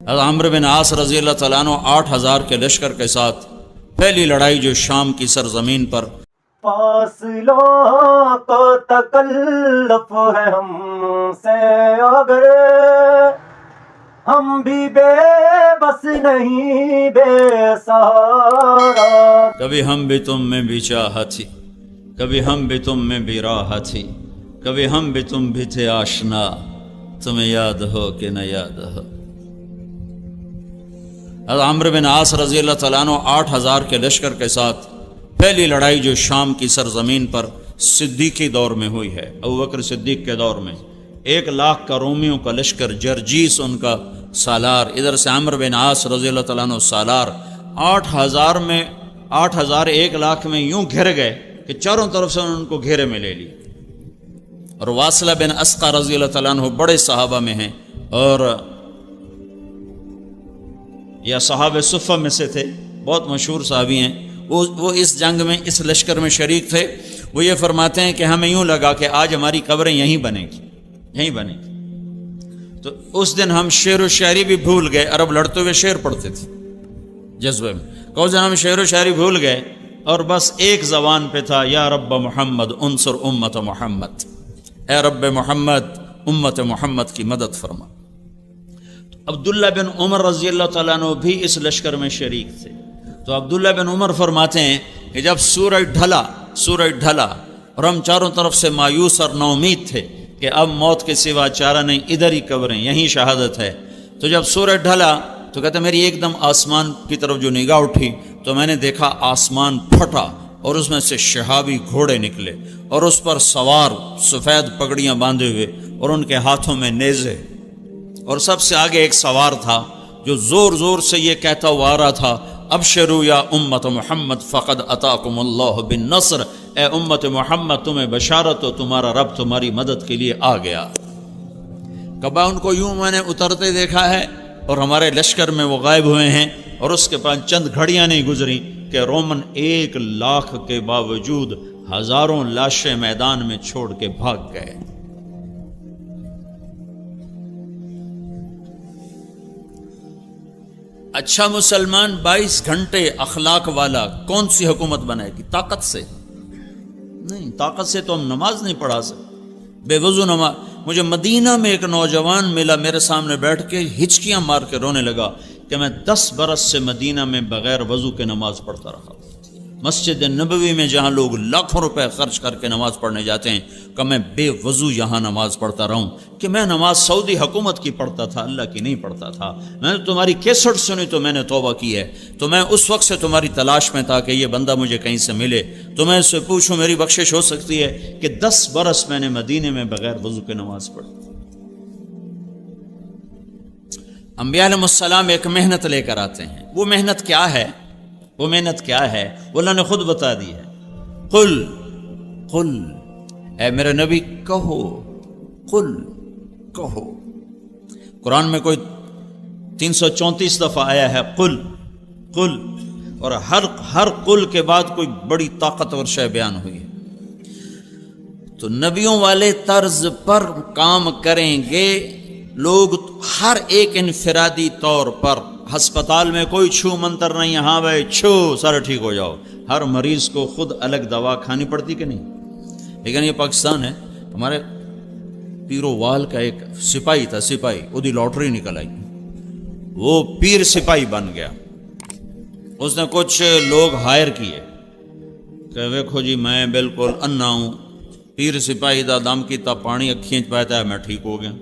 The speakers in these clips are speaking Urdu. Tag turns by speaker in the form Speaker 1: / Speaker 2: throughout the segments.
Speaker 1: عمرو بن عاص رضی اللہ تعالیٰ عنہ 8,000 کے لشکر کے ساتھ پہلی لڑائی جو شام کی سرزمین پر
Speaker 2: فاصلوں کو تکلف ہے ہم سے، اگر ہم بھی بے بس نہیں بے سہارا،
Speaker 1: کبھی ہم بھی تم میں بھی چاہت تھی، کبھی ہم بھی تم میں بھی راحت تھی، کبھی ہم بھی تم بھی تھے آشنا، تمہیں یاد ہو کہ نہ یاد ہو۔ عمرو بن عاص رضی اللہ تعالیٰ عنہ 8,000 کے لشکر کے ساتھ پہلی لڑائی جو شام کی سرزمین پر صدیقی دور میں ہوئی ہے، ابوبکر صدیق کے دور میں 1,00,000 کا رومیوں کا لشکر، جرجیس ان کا سالار، ادھر سے عمرو بن عاص رضی اللہ تعالیٰ عنہ سالار، 8,000 میں 8,000 1,00,000 میں یوں گھر گئے کہ چاروں طرف سے ان کو گھیرے میں لے لی۔ اور واصلہ بن اسقع رضی اللہ تعالیٰ عنہ بڑے صحابہ میں ہیں، اور یا صحابہ صفہ میں سے تھے، بہت مشہور صحابی ہیں، وہ اس جنگ میں اس لشکر میں شریک تھے۔ وہ یہ فرماتے ہیں کہ ہمیں یوں لگا کہ آج ہماری قبریں یہیں بنیں گی، یہیں بنیں گی۔ تو اس دن ہم شعر و شاعری بھی بھول گئے، عرب لڑتے ہوئے شعر پڑھتے تھے جذبے میں، کہ اس دن ہم شعر و شاعری بھول گئے اور بس ایک زبان پہ تھا، یا رب محمد انصر امت محمد، اے رب محمد امت محمد کی مدد فرما۔ عبداللہ بن عمر رضی اللہ تعالیٰ عنہ بھی اس لشکر میں شریک تھے۔ تو عبداللہ بن عمر فرماتے ہیں کہ جب سورج ڈھلا اور ہم چاروں طرف سے مایوس اور ناامید تھے کہ اب موت کے سوا چارہ نہیں، ادھر ہی قبریں، یہیں شہادت ہے، تو جب سورج ڈھلا تو کہتے میری ایک دم آسمان کی طرف جو نگاہ اٹھی تو میں نے دیکھا آسمان پھٹا اور اس میں سے شہابی گھوڑے نکلے اور اس پر سوار سفید پگڑیاں باندھے ہوئے اور ان کے ہاتھوں میں نیزے، اور سب سے آگے ایک سوار تھا جو زور زور سے یہ کہتا ہوا آ رہا تھا، ابشروا یا امت محمد فقد اتاکم اللہ بالنصر، اے امت محمد تمہیں بشارت ہو، تمہارا رب تمہاری مدد کے لیے آ گیا۔ کبا ان کو یوں میں نے اترتے دیکھا ہے اور ہمارے لشکر میں وہ غائب ہوئے ہیں، اور اس کے پاس چند گھڑیاں نہیں گزری کہ رومن 1,00,000 کے باوجود ہزاروں لاشیں میدان میں چھوڑ کے بھاگ گئے۔ اچھا مسلمان 22 گھنٹے اخلاق والا کون سی حکومت بنائے گی؟ طاقت سے نہیں، طاقت سے تو ہم نماز نہیں پڑھا سکتے، بے وضو نماز۔ مجھے مدینہ میں ایک نوجوان ملا، میرے سامنے بیٹھ کے ہچکیاں مار کے رونے لگا کہ میں 10 برس سے مدینہ میں بغیر وضو کے نماز پڑھتا رہا، مسجد نبوی میں جہاں لوگ لاکھوں روپے خرچ کر کے نماز پڑھنے جاتے ہیں، کہ میں بے وضو یہاں نماز پڑھتا رہوں، کہ میں نماز سعودی حکومت کی پڑھتا تھا، اللہ کی نہیں پڑھتا تھا۔ میں نے تمہاری کیسٹ سنی تو میں نے توبہ کی ہے، تو میں اس وقت سے تمہاری تلاش میں تھا کہ یہ بندہ مجھے کہیں سے ملے، تو میں اس سے پوچھوں میری بخشش ہو سکتی ہے کہ 10 برس میں نے مدینے میں بغیر وضو کے نماز پڑھی۔ انبیاء علیہ السلام ایک محنت لے کر آتے ہیں، وہ محنت کیا ہے؟ وہ محنت کیا ہے؟ وہ اللہ نے خود بتا دی ہے، قل اے میرے نبی کہو، قل کہو۔ قرآن میں کوئی 334 دفعہ آیا ہے قل، اور ہر قل کے بعد کوئی بڑی طاقتور شے بیان ہوئی ہے۔ تو نبیوں والے طرز پر کام کریں گے لوگ، ہر ایک انفرادی طور پر۔ ہسپتال میں کوئی چھو منتر نہیں، ہاں بھائی چھو سارے ٹھیک ہو جاؤ، ہر مریض کو خود الگ دوا کھانی پڑتی کہ نہیں؟ لیکن یہ پاکستان ہے، ہمارے پیرو وال کا ایک سپاہی تھا، سپاہی ادھی لاٹری نکل آئی، وہ پیر سپاہی بن گیا۔ اس نے کچھ لوگ ہائر کیے کہ ویکھو جی میں بالکل انا ہوں، پیر سپاہی دا دم کیتا پانی اکھیں پاتا ہے، میں ٹھیک ہو گیا۔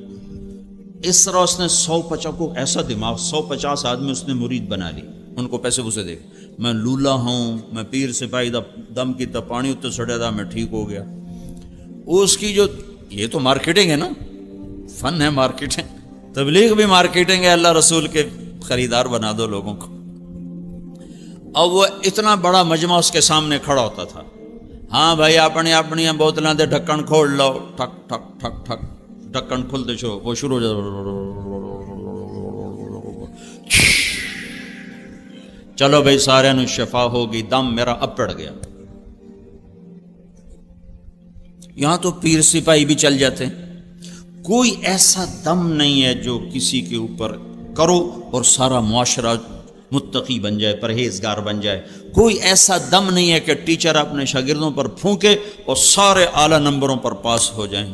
Speaker 1: اس طرح اس نے 150 کو ایسا دماغ، 150 آدمی اس نے مرید بنا لی، ان کو پیسے پوسے دے، میں لولا ہوں، میں پیر سپاہی دا دم کی تا پانی اتنے سڑیا تھا، میں ٹھیک ہو گیا۔ اس کی جو یہ تو مارکیٹنگ ہے نا، فن ہے مارکیٹنگ، تبلیغ بھی مارکیٹنگ ہے، اللہ رسول کے خریدار بنا دو لوگوں کو۔ اب وہ اتنا بڑا مجمع اس کے سامنے کھڑا ہوتا تھا، ہاں بھائی اپنی بوتلاں دے ڈھکن کھول لو، ٹھک ٹھک ٹھک ٹھک ڈھکن کھلتے چھو، وہ شروع ہو جاتا، چلو بھائی سارے نو شفا ہوگی، دم میرا اب پڑ گیا۔ یہاں تو پیر سپاہی بھی چل جاتے ہیں، کوئی ایسا دم نہیں ہے جو کسی کے اوپر کرو اور سارا معاشرہ متقی بن جائے، پرہیزگار بن جائے۔ کوئی ایسا دم نہیں ہے کہ ٹیچر اپنے شاگردوں پر پھونکے اور سارے اعلیٰ نمبروں پر پاس ہو جائیں۔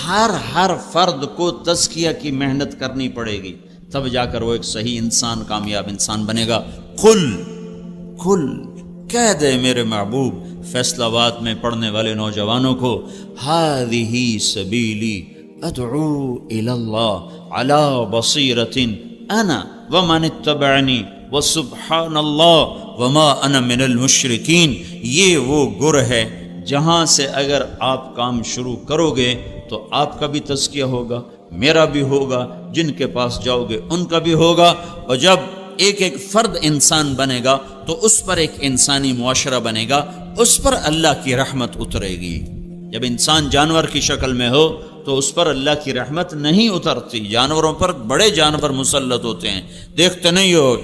Speaker 1: ہر فرد کو تزکیہ کی محنت کرنی پڑے گی، تب جا کر وہ ایک صحیح انسان، کامیاب انسان بنے گا۔ قل کہہ دے میرے محبوب فیصل آباد میں پڑھنے والے نوجوانوں کو، ہذہ سبیلی ادعو الی اللہ علی بصیرۃ انا ومن اتبعنی وسبحان اللہ وما انا من المشرکین۔ یہ وہ گر ہے جہاں سے اگر آپ کام شروع کرو گے تو آپ کا بھی تزکیہ ہوگا، میرا بھی ہوگا، جن کے پاس جاؤ گے ان کا بھی ہوگا، اور جب ایک ایک فرد انسان بنے گا تو اس پر ایک انسانی معاشرہ بنے گا، اس پر اللہ کی رحمت اترے گی۔ جب انسان جانور کی شکل میں ہو تو اس پر اللہ کی رحمت نہیں اترتی۔ جانوروں پر بڑے جانور مسلط ہوتے ہیں، دیکھتے نہیں ہو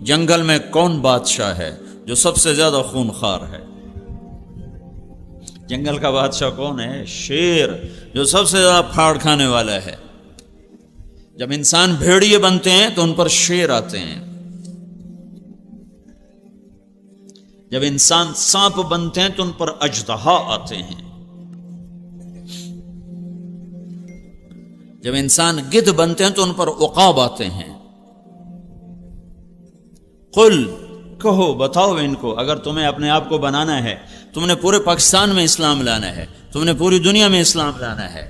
Speaker 1: جنگل میں کون بادشاہ ہے جو سب سے زیادہ خونخوار ہے؟ جنگل کا بادشاہ کون ہے؟ شیر، جو سب سے زیادہ پھاڑ کھانے والا ہے۔ جب انسان بھیڑیے بنتے ہیں تو ان پر شیر آتے ہیں، جب انسان سانپ بنتے ہیں تو ان پر اژدہا آتے ہیں، جب انسان گدھ بنتے ہیں تو ان پر عقاب آتے ہیں۔ قل کہو، بتاؤ ان کو، اگر تمہیں اپنے آپ کو بنانا ہے، تم نے پورے پاکستان میں اسلام لانا ہے، تم نے پوری دنیا میں اسلام لانا ہے،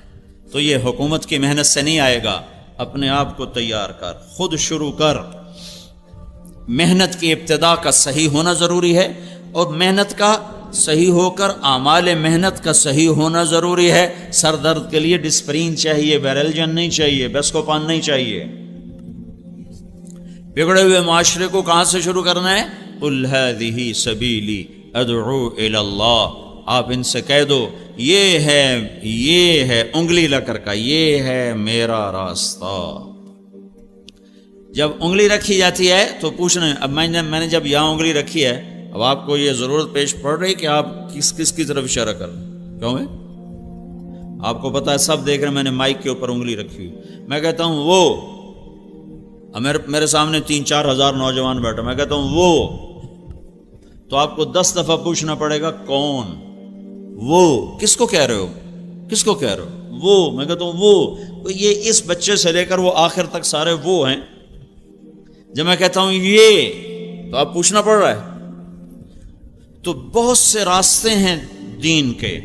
Speaker 1: تو یہ حکومت کی محنت سے نہیں آئے گا۔ اپنے آپ کو تیار کر، خود شروع کر۔ محنت کی ابتدا کا صحیح ہونا ضروری ہے، اور محنت کا صحیح ہو کر اعمال محنت کا صحیح ہونا ضروری ہے۔ سر درد کے لیے ڈسپرین چاہیے، بیرلجن نہیں چاہیے، بیسکوپان نہیں چاہیے۔ بگڑے ہوئے معاشرے کو کہاں سے شروع کرنا ہے؟ قل ہذہ سبیلی ادعو الی اللہ۔ آپ ان سے کہہ دو یہ ہے انگلی لا کر کا، یہ ہے میرا راستہ۔ جب انگلی رکھی جاتی ہے تو پوچھنا، اب میں نے جب یہاں انگلی رکھی ہے، اب آپ کو یہ ضرورت پیش پڑ رہی کہ آپ کس کی طرف اشارہ کر رہے ہیں؟ کیوں ہے؟ آپ کو پتا ہے، سب دیکھ رہے ہیں، میں نے مائک کے اوپر انگلی رکھی ہوئی، میں کہتا ہوں وہ، میرے سامنے 3-4 ہزار نوجوان بیٹھے، میں کہتا ہوں وہ، تو آپ کو 10 دفعہ پوچھنا پڑے گا کون وہ؟ کس کو کہہ رہے ہو؟ کس کو کہہ رہے ہو؟ وہ۔ میں کہتا ہوں وہ، یہ اس بچے سے لے کر وہ آخر تک سارے وہ ہیں۔ جب میں کہتا ہوں یہ، تو آپ پوچھنا پڑ رہا ہے۔ تو بہت سے راستے ہیں دین کے۔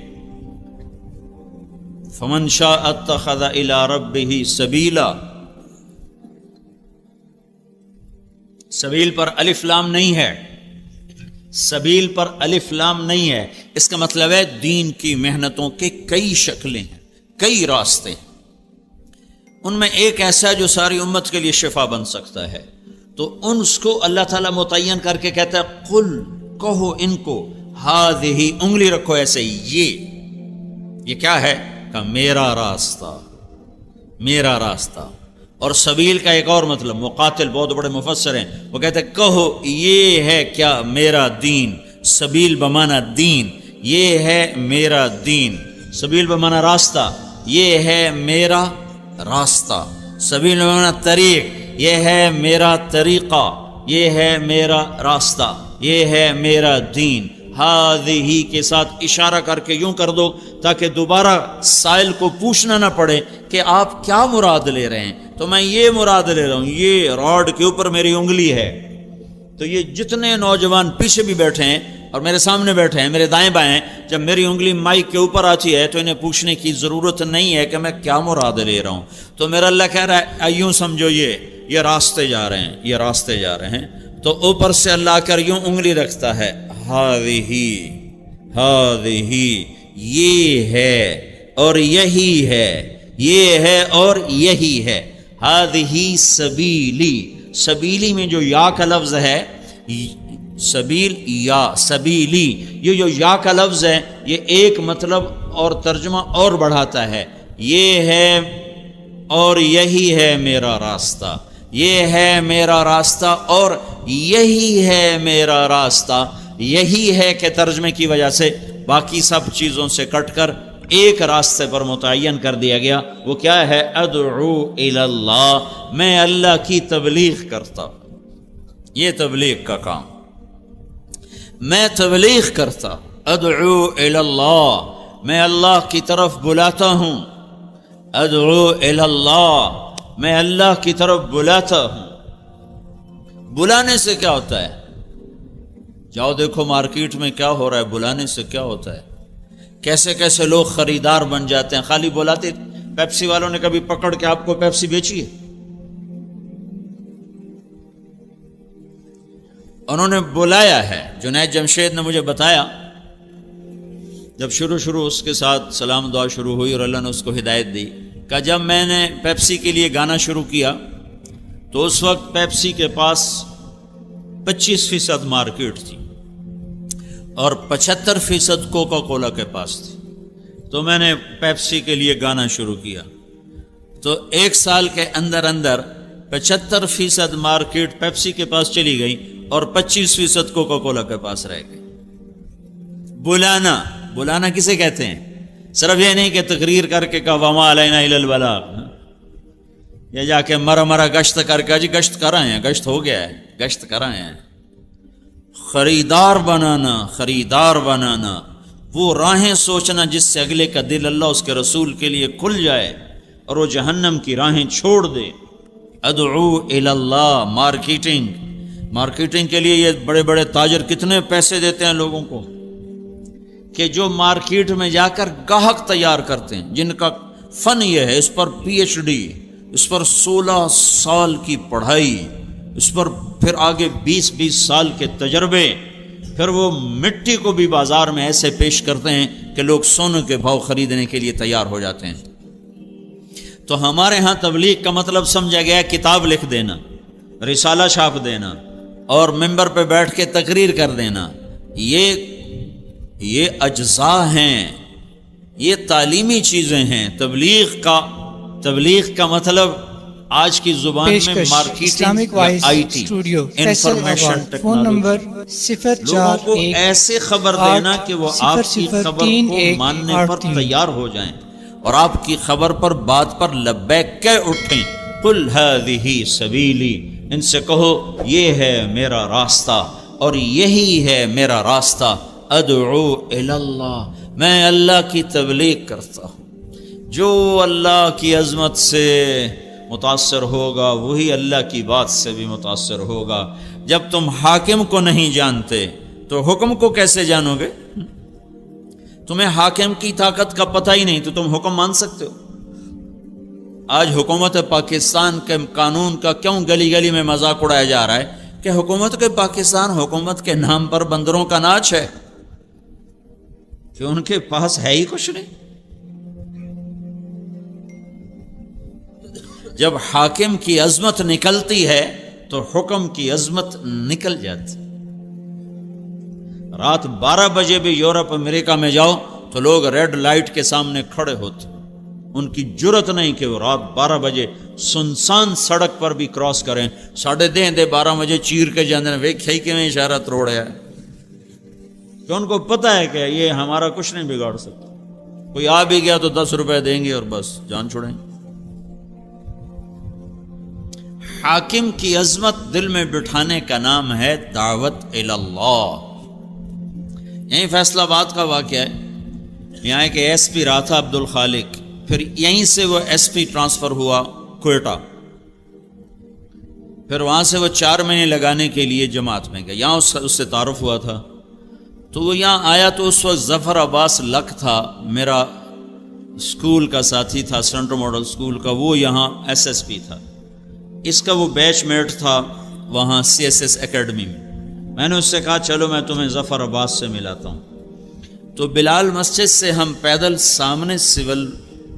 Speaker 1: فمن شاء اتخذ الی ربہ سبیلا۔ سبیل پر الف لام نہیں ہے، سبیل پر الف لام نہیں ہے، اس کا مطلب ہے دین کی محنتوں کے کئی شکلیں ہیں، کئی راستے ہیں۔ ان میں ایک ایسا ہے جو ساری امت کے لیے شفا بن سکتا ہے، تو ان کو اللہ تعالیٰ متعین کر کے کہتا ہے قل، کہو ان کو، ہذہ، انگلی رکھو ایسے، یہ کیا ہے؟ کہ میرا راستہ، میرا راستہ۔ اور سبیل کا ایک اور مطلب، مقاتل بہت بڑے مفسر ہیں، وہ کہتے ہیں کہو یہ ہے کیا؟ میرا دین۔ سبیل بمانا دین، یہ ہے میرا دین۔ سبیل بمانا راستہ، یہ ہے میرا راستہ۔ سبیل بمانا طریق، یہ ہے میرا طریقہ، یہ ہے میرا راستہ، یہ ہے میرا دین۔ ہذہ کے ساتھ اشارہ کر کے یوں کر دو تاکہ دوبارہ سائل کو پوچھنا نہ پڑے کہ آپ کیا مراد لے رہے ہیں۔ تو میں یہ مراد لے رہا ہوں، یہ راڈ کے اوپر میری انگلی ہے۔ تو یہ جتنے نوجوان پیچھے بھی بیٹھے ہیں اور میرے سامنے بیٹھے ہیں، میرے دائیں بائیں، جب میری انگلی مائک کے اوپر آتی ہے تو انہیں پوچھنے کی ضرورت نہیں ہے کہ میں کیا مراد لے رہا ہوں۔ تو میرا اللہ کہہ رہا ہے یوں سمجھو، یہ راستے جا رہے ہیں، یہ راستے جا رہے ہیں۔ تو اوپر سے اللہ آ کر یوں انگلی رکھتا ہے، ہذہ، یہ ہے اور یہی ہے، یہ ہے اور یہی ہے۔ ہذہ سبیلی، سبیلی میں جو یا کا لفظ ہے، سبیل یا سبیلی، یہ جو یا کا لفظ ہے یہ ایک مطلب اور ترجمہ اور بڑھاتا ہے۔ یہ ہے اور یہی ہے میرا راستہ، یہ ہے میرا راستہ اور یہی ہے میرا راستہ۔ یہی ہے کہ ترجمے کی وجہ سے باقی سب چیزوں سے کٹ کر ایک راستے پر متعین کر دیا گیا، وہ کیا ہے؟ ادعو الی اللہ، میں اللہ کی تبلیغ کرتا ہوں۔ یہ تبلیغ کا کام، میں تبلیغ کرتا، ادعو الی اللہ، میں اللہ کی طرف بلاتا ہوں، ادعو الی اللہ، میں اللہ کی طرف بلاتا ہوں۔ بلانے سے کیا ہوتا ہے؟ جاؤ دیکھو مارکیٹ میں کیا ہو رہا ہے، بلانے سے کیا ہوتا ہے، کیسے کیسے لوگ خریدار بن جاتے ہیں۔ خالی بلاتے، پیپسی والوں نے کبھی پکڑ کے آپ کو پیپسی بیچی ہے؟ انہوں نے بلایا ہے۔ جنید جمشید نے مجھے بتایا، جب شروع اس کے ساتھ سلام دعا شروع ہوئی اور اللہ نے اس کو ہدایت دی، کہ جب میں نے پیپسی کے لیے گانا شروع کیا تو اس وقت پیپسی کے پاس 25% مارکیٹ تھی اور 75% کوکا کولا کے پاس تھی۔ تو میں نے پیپسی کے لیے گانا شروع کیا تو 1 سال کے اندر 75% مارکیٹ پیپسی کے پاس چلی گئی اور 25% کوکا کولا کے پاس رہ گئی۔ بلانا کسے کہتے ہیں؟ صرف یہ نہیں کہ تقریر کر کے کہا وما علینا الا البلاغ، یا جا کے مرا گشت کر کے جی گشت کر آئے ہیں، گشت ہو گیا ہے، گشت کر آئے ہیں۔ خریدار بنانا، وہ راہیں سوچنا جس سے اگلے کا دل اللہ اس کے رسول کے لیے کھل جائے اور وہ جہنم کی راہیں چھوڑ دے۔ ادعو الی اللہ، مارکیٹنگ کے لیے یہ بڑے بڑے تاجر کتنے پیسے دیتے ہیں لوگوں کو کہ جو مارکیٹ میں جا کر گاہک تیار کرتے ہیں، جن کا فن یہ ہے، اس پر PhD، اس پر 16 سال کی پڑھائی، اس پر پھر آگے 20 سال کے تجربے، پھر وہ مٹی کو بھی بازار میں ایسے پیش کرتے ہیں کہ لوگ سونے کے بھاؤ خریدنے کے لیے تیار ہو جاتے ہیں۔ تو ہمارے ہاں تبلیغ کا مطلب سمجھا گیا کتاب لکھ دینا، رسالہ چھاپ دینا اور ممبر پہ بیٹھ کے تقریر کر دینا۔ یہ اجزاء ہیں، یہ تعلیمی چیزیں ہیں۔ تبلیغ کا مطلب آج کی زبان میں مارکیٹنگ، IT، انفارمیشن ٹیکنالوجی، لوگوں کو ایسے خبر دینا کہ وہ آپ کی خبر کو ماننے پر تیار ہو جائیں اور آپ کی خبر پر، بات پر لبیک کہہ اٹھیں۔ قل ہذہ سبیلی، ان سے کہو یہ ہے میرا راستہ اور یہی ہے میرا راستہ۔ ادعو الی اللہ، میں اللہ کی تبلیغ کرتا ہوں۔ جو اللہ کی عظمت سے متاثر ہوگا وہی اللہ کی بات سے بھی متاثر ہوگا۔ جب تم حاکم کو نہیں جانتے تو حکم کو کیسے جانو گے؟ تمہیں حاکم کی طاقت کا پتہ ہی نہیں تو تم حکم مان سکتے ہو؟ آج حکومت پاکستان کے قانون کا کیوں گلی گلی میں مذاق اڑایا جا رہا ہے کہ حکومت کے پاکستان، حکومت کے نام پر بندروں کا ناچ ہے، کہ ان کے پاس ہے ہی کچھ نہیں۔ جب حاکم کی عظمت نکلتی ہے تو حکم کی عظمت نکل جاتی۔ رات 12 بجے بھی یورپ امریکہ میں جاؤ تو لوگ ریڈ لائٹ کے سامنے کھڑے ہوتے، ان کی جرت نہیں کہ وہ رات 12 بجے سنسان سڑک پر بھی کراس کریں۔ 10:30 12 بجے چیر کے جانے ویکھائی کے میں اشارہ تروڑیا ہے کہ ان کو پتہ ہے کہ یہ ہمارا کچھ نہیں بگاڑ سکتا، کوئی آ بھی گیا تو 10 روپے دیں گے اور بس جان چھوڑیں گے۔ حاکم کی عظمت دل میں بٹھانے کا نام ہے دعوت الی اللہ۔ یہیں فیصلہ آباد کا واقعہ ہے، یہاں ایک SP رہا تھا عبد الخالق، پھر یہیں سے وہ SP ٹرانسفر ہوا کوئٹہ، پھر وہاں سے وہ 4 مہینے لگانے کے لیے جماعت میں گیا، یہاں اس سے تعارف ہوا تھا۔ تو وہ یہاں آیا تو اس وقت ظفر عباس لک تھا، میرا اسکول کا ساتھی تھا، سینٹرل ماڈل اسکول کا، وہ یہاں SSP تھا، اس کا وہ بیچ میٹ تھا وہاں CSS اکیڈمی میں۔ میں نے اس سے کہا چلو میں تمہیں ظفر عباس سے ملاتا ہوں۔ تو بلال مسجد سے ہم پیدل، سامنے سول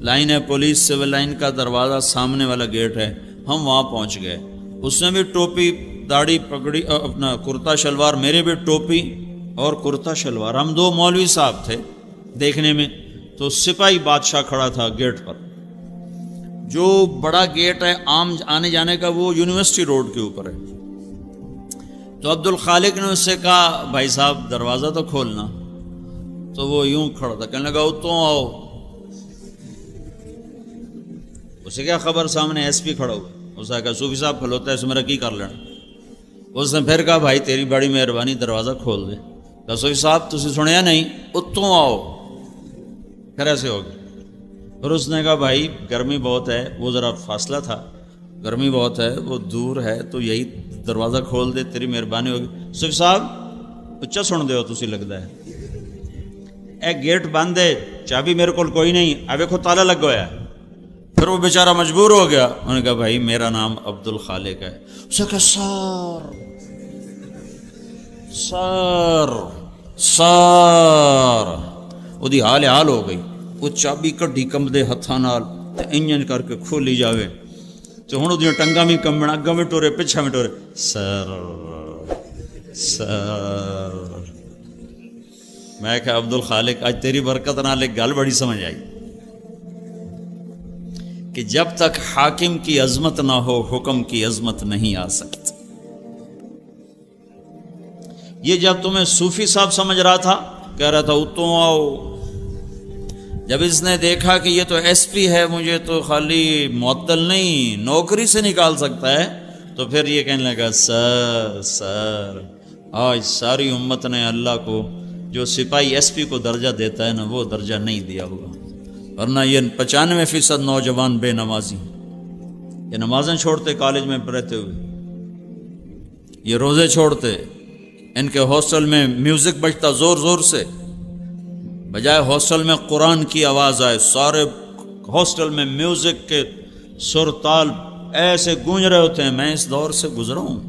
Speaker 1: لائن ہے، پولیس سول لائن کا دروازہ سامنے والا گیٹ ہے، ہم وہاں پہنچ گئے۔ اس نے بھی ٹوپی داڑھی پگڑی، اپنا کرتا شلوار، میرے بھی ٹوپی اور کرتا شلوار، ہم 2 مولوی صاحب تھے دیکھنے میں۔ تو سپاہی بادشاہ کھڑا تھا گیٹ پر، جو بڑا گیٹ ہے عام آنے جانے کا، وہ یونیورسٹی روڈ کے اوپر ہے۔ تو عبد الخالق نے اس سے کہا بھائی صاحب دروازہ تو کھولنا، تو وہ یوں کھڑا تھا، کہنے لگا تو آؤ، اسے کیا خبر سامنے ایس پی کھڑا ہوا، اس نے کہا صوفی صاحب کھلوتا ہے اس میرا کی کر لینا۔ اس نے پھر کہا بھائی تیری بڑی مہربانی دروازہ کھول دے۔ کہا صوفی صاحب تسی سنیا نہیں، اتوں آؤ، پھر ایسے ہو گیا۔ پھر اس نے کہا بھائی گرمی بہت ہے، وہ ذرا فاصلہ تھا، گرمی بہت ہے، وہ دور ہے، تو یہی دروازہ کھول دے تیری مہربانی ہوگی۔ صوفی صاحب اچھا سن دے ہو تسی لگتا ہے، اے گیٹ بند ہے، چابی میرے کو کوئی نہیں، اب دیکھو تالا لگ گیا ہے۔ پھر وہ بیچارہ مجبور ہو گیا، انہوں نے کہا بھائی میرا نام عبد الخالق ہے۔ اس نے کہا سار وہ دی حال ہو گئی، وہ چابی کڈی کمبدے ہتھاں نال تے انجن کر کے کھولی جاوے، تو ہن اودیاں ٹنگاں بھی کمبن، اگاں بھی ٹورے پچھاں بھی ٹورے، سر میں کہا عبد الخالق آج تیری برکت نال ایک گل بڑی سمجھ آئی کہ جب تک حاکم کی عظمت نہ ہو حکم کی عظمت نہیں آ سکتی۔ یہ جب تمہیں صوفی صاحب سمجھ رہا تھا، کہہ رہا تھا اتوں آؤ، جب اس نے دیکھا کہ یہ تو ایس پی ہے، مجھے تو خالی معطل نہیں نوکری سے نکال سکتا ہے، تو پھر یہ کہنے لگا سر آج ساری امت نے اللہ کو جو سپاہی ایس پی کو درجہ دیتا ہے نا وہ درجہ نہیں دیا ہوا، ورنہ یہ 95% نوجوان بے نمازی، یہ نمازیں چھوڑتے کالج میں رہتے ہوئے، یہ روزے چھوڑتے، ان کے ہاسٹل میں میوزک بجتا زور زور سے، بجائے ہاسٹل میں قرآن کی آواز آئے، سارے ہاسٹل میں میوزک کے سر تال ایسے گونج رہے ہوتے ہیں۔ میں اس دور سے گزرا ہوں،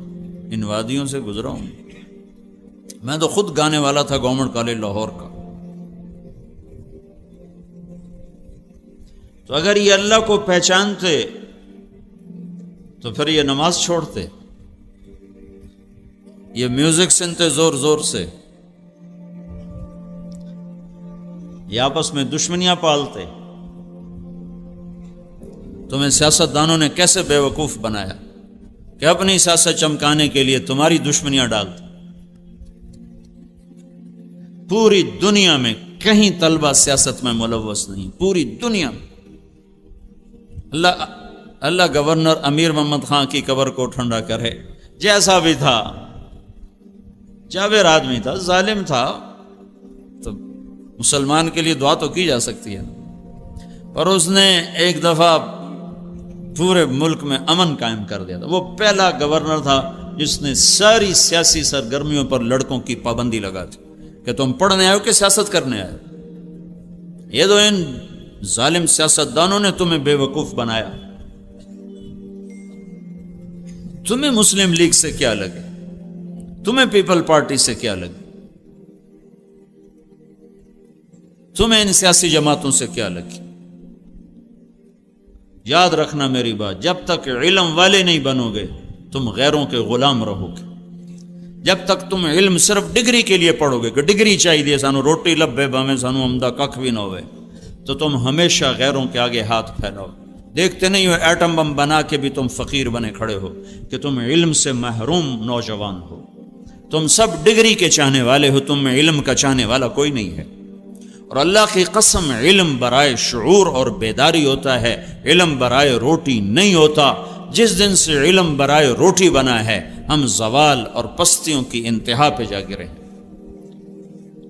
Speaker 1: ان وادیوں سے گزرا ہوں، میں تو خود گانے والا تھا گورنمنٹ کالج لاہور کا۔ تو اگر یہ اللہ کو پہچانتے تو پھر یہ نماز چھوڑتے، یہ میوزک سنتے زور زور سے، یہ آپس میں دشمنیاں پالتے۔ تمہیں سیاستدانوں نے کیسے بے وقوف بنایا کہ اپنی سیاست چمکانے کے لیے تمہاری دشمنیاں ڈالتے۔ پوری دنیا میں کہیں طلبہ سیاست میں ملوث نہیں، پوری دنیا میں۔ اللہ گورنر امیر محمد خان کی قبر کو ٹھنڈا کرے، جیسا بھی تھا، جابر آدمی تھا، ظالم تھا، تو مسلمان کے لیے دعا تو کی جا سکتی ہے، پر اس نے ایک دفعہ پورے ملک میں امن قائم کر دیا تھا۔ وہ پہلا گورنر تھا جس نے ساری سیاسی سرگرمیوں پر لڑکوں کی پابندی لگا دی کہ تم پڑھنے آئے ہو کہ سیاست کرنے آئے ہو۔ یہ تو ان ظالم سیاستدانوں نے تمہیں بے وقوف بنایا۔ تمہیں مسلم لیگ سے کیا لگے، تمہیں پیپل پارٹی سے کیا لگے، تمہیں ان سیاسی جماعتوں سے کیا لگی؟ یاد رکھنا میری بات، جب تک علم والے نہیں بنو گے تم غیروں کے غلام رہو گے۔ جب تک تم علم صرف ڈگری کے لیے پڑھو گے کہ ڈگری چاہیے سانو روٹی لبے باویں سانو عمدہ ککھ بھی نہ ہوئے، تو تم ہمیشہ غیروں کے آگے ہاتھ پھیلاؤ۔ دیکھتے نہیں ہو ایٹم بم بنا کے بھی تم فقیر بنے کھڑے ہو کہ تم علم سے محروم نوجوان ہو۔ تم سب ڈگری کے چاہنے والے ہو، تم میں علم کا چاہنے والا کوئی نہیں ہے۔ اور اللہ کی قسم علم برائے شعور اور بیداری ہوتا ہے، علم برائے روٹی نہیں ہوتا۔ جس دن سے علم برائے روٹی بنا ہے ہم زوال اور پستیوں کی انتہا پہ جا گرے ہیں۔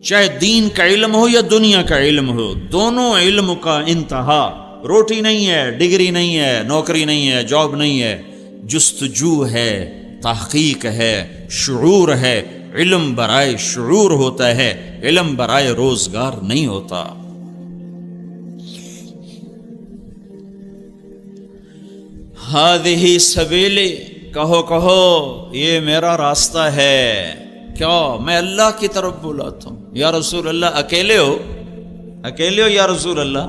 Speaker 1: چاہے دین کا علم ہو یا دنیا کا علم ہو، دونوں علم کا انتہا روٹی نہیں ہے، ڈگری نہیں ہے، نوکری نہیں ہے، جاب نہیں ہے، جستجو ہے، تحقیق ہے، شعور ہے۔ علم برائے شعور ہوتا ہے، علم برائے روزگار نہیں ہوتا۔ ہذہ سبیلی، کہو یہ میرا راستہ ہے۔ کیا میں اللہ کی طرف بلاتا ہوں؟ یا رسول اللہ اکیلے ہو یا رسول اللہ؟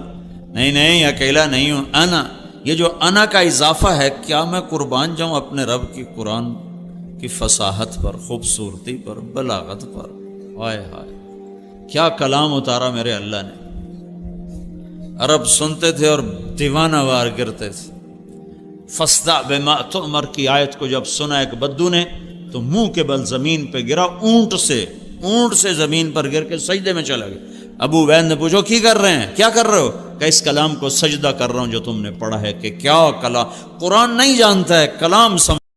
Speaker 1: نہیں اکیلا نہیں ہوں، انا، یہ جو انا کا اضافہ ہے، کیا میں قربان جاؤں اپنے رب کی قرآن کی فصاحت پر، خوبصورتی پر، بلاغت پر؟ ہائے ہائے کیا کلام اتارا میرے اللہ نے۔ عرب سنتے تھے اور دیوانہ وار گرتے تھے۔ فاصدع بما تؤمر کی آیت کو جب سنا ایک بدو نے تو منہ کے بل زمین پہ گرا، اونٹ سے زمین پر گر کے سجدے میں چلا گیا۔ ابو وید نے پوچھو کی کر رہے ہیں، کیا کر رہے ہو؟ کہ اس کلام کو سجدہ کر رہا ہوں جو تم نے پڑھا ہے، کہ کیا کلام، قرآن نہیں جانتا ہے، کلام سمجھ